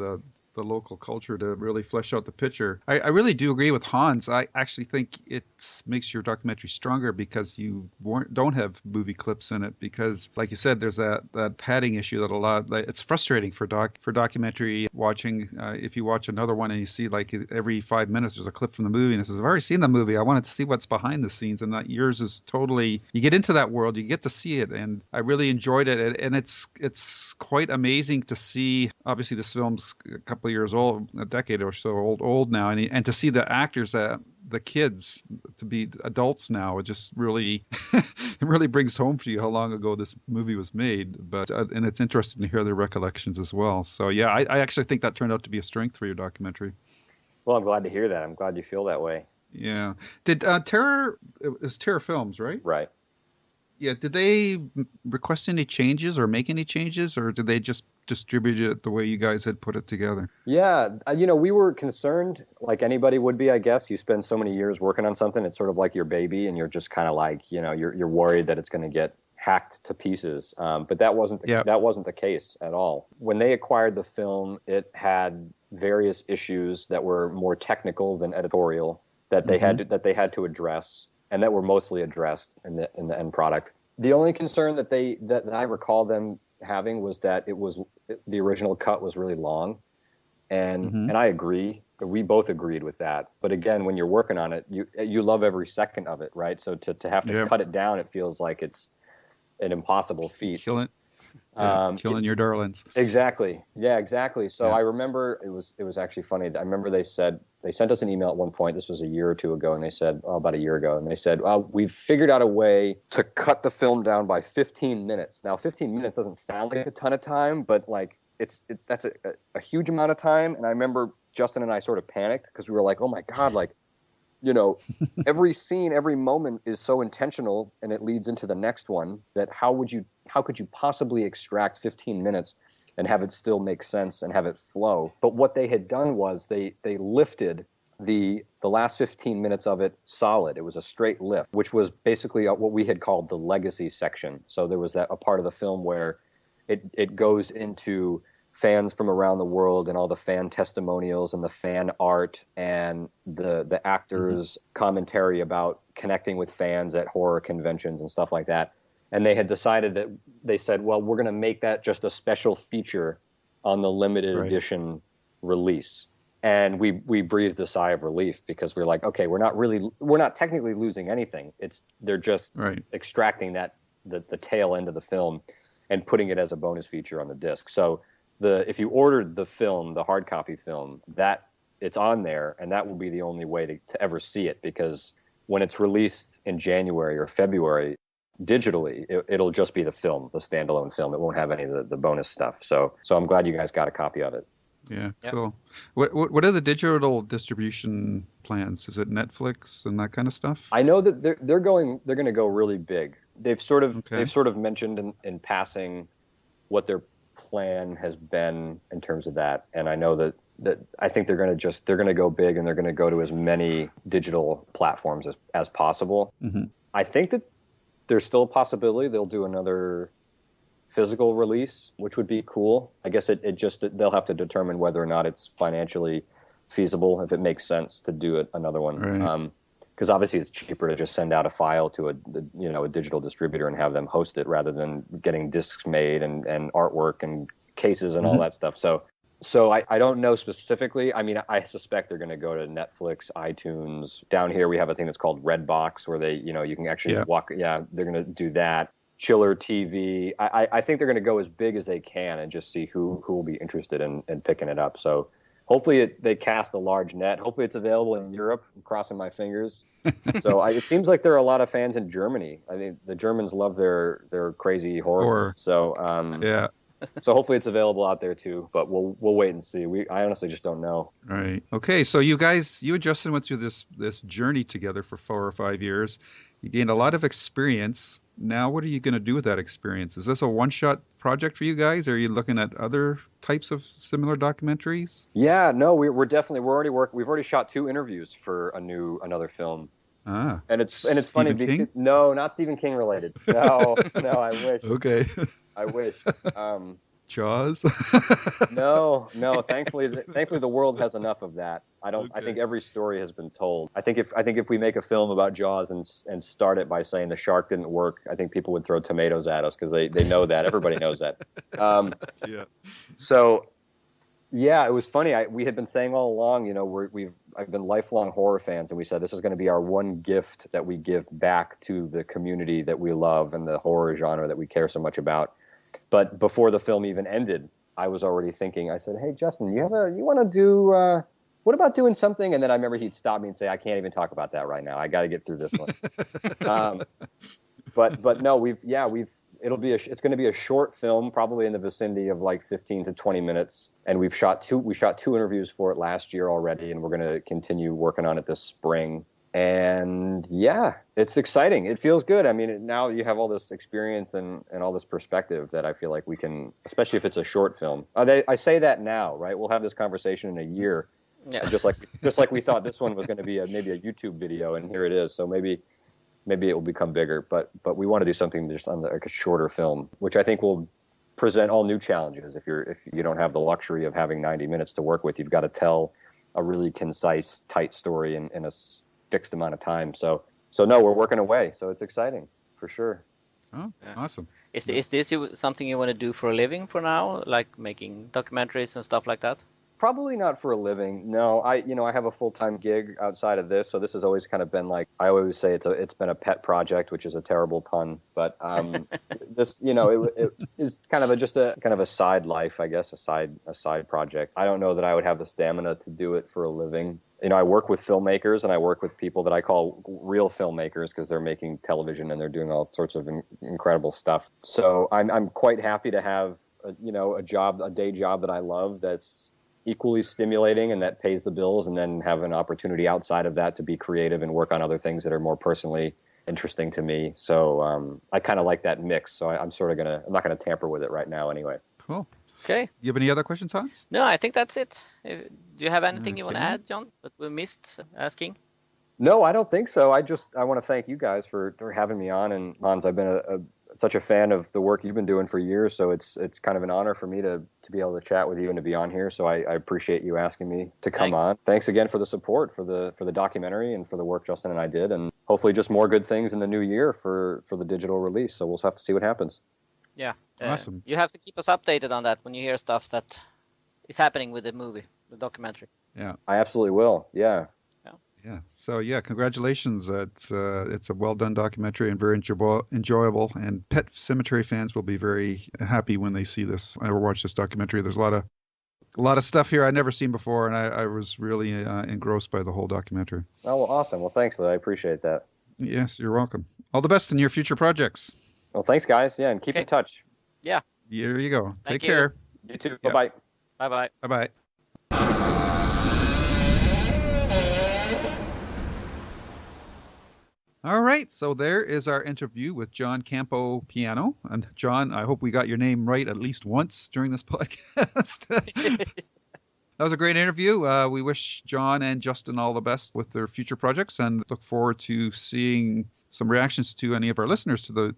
B: the local culture to really flesh out the picture. I really do agree with Hans. I actually think it makes your documentary stronger because you don't have movie clips in it, because like you said, there's that padding issue that it's frustrating for documentary watching. If you watch another one and you see like every 5 minutes there's a clip from the movie and it says, I've already seen the movie, I wanted to see what's behind the scenes, and that yours is totally, you get into that world, you get to see it, and I really enjoyed it. And it's quite amazing to see. Obviously this film's a couple of years old, a decade or so old now, and to see the actors, the kids, to be adults now, it just really it really brings home for you how long ago this movie was made. But and it's interesting to hear their recollections as well. So yeah, I actually think that turned out to be a strength for your documentary.
G: Well, I'm glad to hear that. I'm glad you feel that way.
B: Yeah. Did Terror, it was Terror Films, right?
G: Right.
B: Yeah. Did they request any changes or make any changes, or did they just distribute it the way you guys had put it together?
G: Yeah. We were concerned, like anybody would be, I guess. You spend so many years working on something, it's sort of like your baby, and you're just kind of like, you're worried that it's going to get hacked to pieces. But that wasn't the case at all. When they acquired the film, it had various issues that were more technical than editorial that they had to address, and that were mostly addressed in the end product. The only concern that I recall them having was that the original cut was really long, and I agree. We both agreed with that. But again, when you're working on it, you love every second of it, right? So to have to cut it down, it feels like it's an impossible feat.
B: Killing your darlings.
G: Exactly. Yeah, exactly. So I remember it was actually funny. I remember they sent us an email at one point. This was a year or two ago, and they said, about a year ago, and they said, we've figured out a way to cut the film down by 15 minutes. Now, 15 minutes doesn't sound like a ton of time, but like that's a huge amount of time. And I remember Justin and I sort of panicked because we were like, oh my God, like, every scene, every moment is so intentional, and it leads into the next one, that how could you possibly extract 15 minutes and have it still make sense and have it flow? But what they had done was they lifted the last 15 minutes of it solid. It was a straight lift, which was basically what we had called the legacy section. So there was a part of the film where it goes into fans from around the world and all the fan testimonials and the fan art and the actors' commentary about connecting with fans at horror conventions and stuff like that. And they had decided that they said, well, we're going to make that just a special feature on the limited edition release. And we breathed a sigh of relief, because we're like, okay, we're not technically losing anything. They're just extracting the tail end of the film and putting it as a bonus feature on the disc. So if you ordered the film, the hard copy film, that it's on there, and that will be the only way to ever see it, because when it's released in January or February digitally, it'll just be the film, the standalone film. It won't have any of the bonus stuff. So I'm glad you guys got a copy of it.
B: Yeah, cool. What are the digital distribution plans? Is it Netflix and that kind of stuff?
G: I know that they're going to go really big. They've sort of mentioned in passing what their plan has been in terms of that, and I know that I think they're going to go big, and they're going to go to as many digital platforms as possible. I think that there's still a possibility they'll do another physical release, which would be cool. I guess they'll have to determine whether or not it's financially feasible, if it makes sense to do another one. Right. Because obviously it's cheaper to just send out a file to a digital distributor and have them host it, rather than getting discs made and artwork and cases and all that stuff. So I don't know specifically. I mean, I suspect they're going to go to Netflix, iTunes. Down here we have a thing that's called Redbox, where they, you can actually walk. Yeah, they're going to do that. Chiller TV. I think they're going to go as big as they can and just see who will be interested in picking it up. So hopefully they cast a large net. Hopefully it's available in Europe. I'm crossing my fingers. So it seems like there are a lot of fans in Germany. I mean, the Germans love their crazy horror. So yeah. So hopefully it's available out there too, but we'll wait and see. I honestly just don't know.
B: Right. Okay. So you and Justin went through this journey together for 4 or 5 years. You gained a lot of experience. Now, what are you going to do with that experience? Is this a one-shot project for you guys? Are you looking at other types of similar documentaries?
G: Yeah. No, we're definitely already working. We've already shot 2 interviews for another film.
B: Ah.
G: And it's funny because no, not Stephen King related. No, I wish.
B: Okay.
G: I wish.
B: Jaws?
G: No. Thankfully, the world has enough of that. I think every story has been told. I think if we make a film about Jaws and start it by saying the shark didn't work, I think people would throw tomatoes at us because they know that. Everybody knows that.
B: Yeah.
G: So, yeah, it was funny. We had been saying all along, I've been lifelong horror fans, and we said this is going to be our one gift that we give back to the community that we love and the horror genre that we care so much about. But before the film even ended, I was already thinking. I said, "Hey, Justin, you want to do? What about doing something?" And then I remember he'd stop me and say, "I can't even talk about that right now. I got to get through this one." But no, it's going to be a short film, probably in the vicinity of like 15 to 20 minutes. And we shot two interviews for it last year already, and we're going to continue working on it this spring. And yeah, it's exciting. It feels good. I mean, now you have all this experience and all this perspective that I feel like we can, especially if it's a short film. I say that now, right? We'll have this conversation in a year. Yeah. Just like we thought this one was going to be maybe a YouTube video, and here it is. So maybe it will become bigger, but we want to do something just on like a shorter film, which I think will present all new challenges. If you don't have the luxury of having 90 minutes to work with, you've got to tell a really concise, tight story in a fixed amount of time. So no, we're working away. So it's exciting for sure.
B: Oh, awesome.
A: Is this something you want to do for a living for now, like making documentaries and stuff like that?
G: Probably not for a living. No, I have a full-time gig outside of this, so this has always kind of been like, I always say it's been a pet project, which is a terrible pun, but this, it is kind of a side life, I guess, a side project. I don't know that I would have the stamina to do it for a living. I work with filmmakers and I work with people that I call real filmmakers because they're making television and they're doing all sorts of incredible stuff. So I'm quite happy to have a day job that I love that's equally stimulating and that pays the bills, and then have an opportunity outside of that to be creative and work on other things that are more personally interesting to me. So I kind of like that mix. So I'm not gonna tamper with it right now anyway.
B: Cool.
A: Okay.
B: You have any other questions, Hans?
A: No, I think that's it. Do you have anything you want to add, John, that we missed asking?
G: No, I don't think so. I want to thank you guys for having me on. And Hans, I've been such a fan of the work you've been doing for years. So it's kind of an honor for me to be able to chat with you and to be on here. So I appreciate you asking me to come on. Thanks again for the support for the documentary and for the work Justin and I did. And hopefully just more good things in the new year for the digital release. So we'll have to see what happens.
A: Yeah.
B: Awesome.
A: You have to keep us updated on that when you hear stuff that is happening with the movie, the documentary.
B: Yeah.
G: I absolutely will. Yeah.
B: Yeah. So yeah, congratulations. It's a well done documentary and very enjoyable. And Pet Sematary fans will be very happy when they see this or watch this documentary. There's a lot of stuff here I'd never seen before, and I was really engrossed by the whole documentary.
G: Oh, well, awesome. Well, thanks, Lou. I appreciate that.
B: Yes, you're welcome. All the best in your future projects.
G: Well, thanks, guys. Yeah, and keep in touch.
A: Yeah.
B: Here you go.
A: Thank
B: Take
A: you.
B: care.
G: You too. Yeah. Bye-bye.
A: Bye-bye.
B: Bye-bye. All right, so there is our interview with John Campopiano. And John, I hope we got your name right at least once during this podcast. That was a great interview. We wish John and Justin all the best with their future projects and look forward to seeing some reactions to any of our listeners to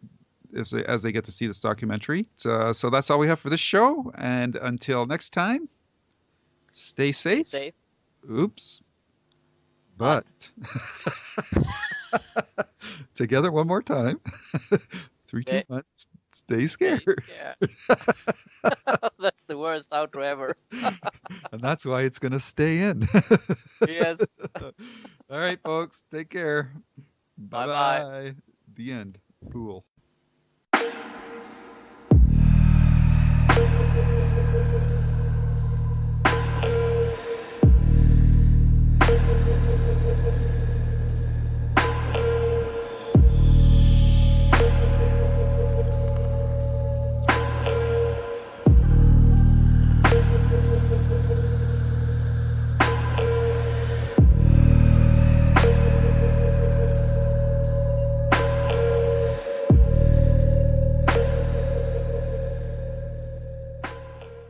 B: as they get to see this documentary. So that's all we have for this show. And until next time, stay safe.
A: Safe.
B: Oops. But together one more time. 3, 2, 1. Stay scared.
A: Yeah. That's the worst outro ever.
B: And that's why it's going to stay in.
A: Yes.
B: All right, folks. Take care.
A: Bye-bye.
B: The end. Cool.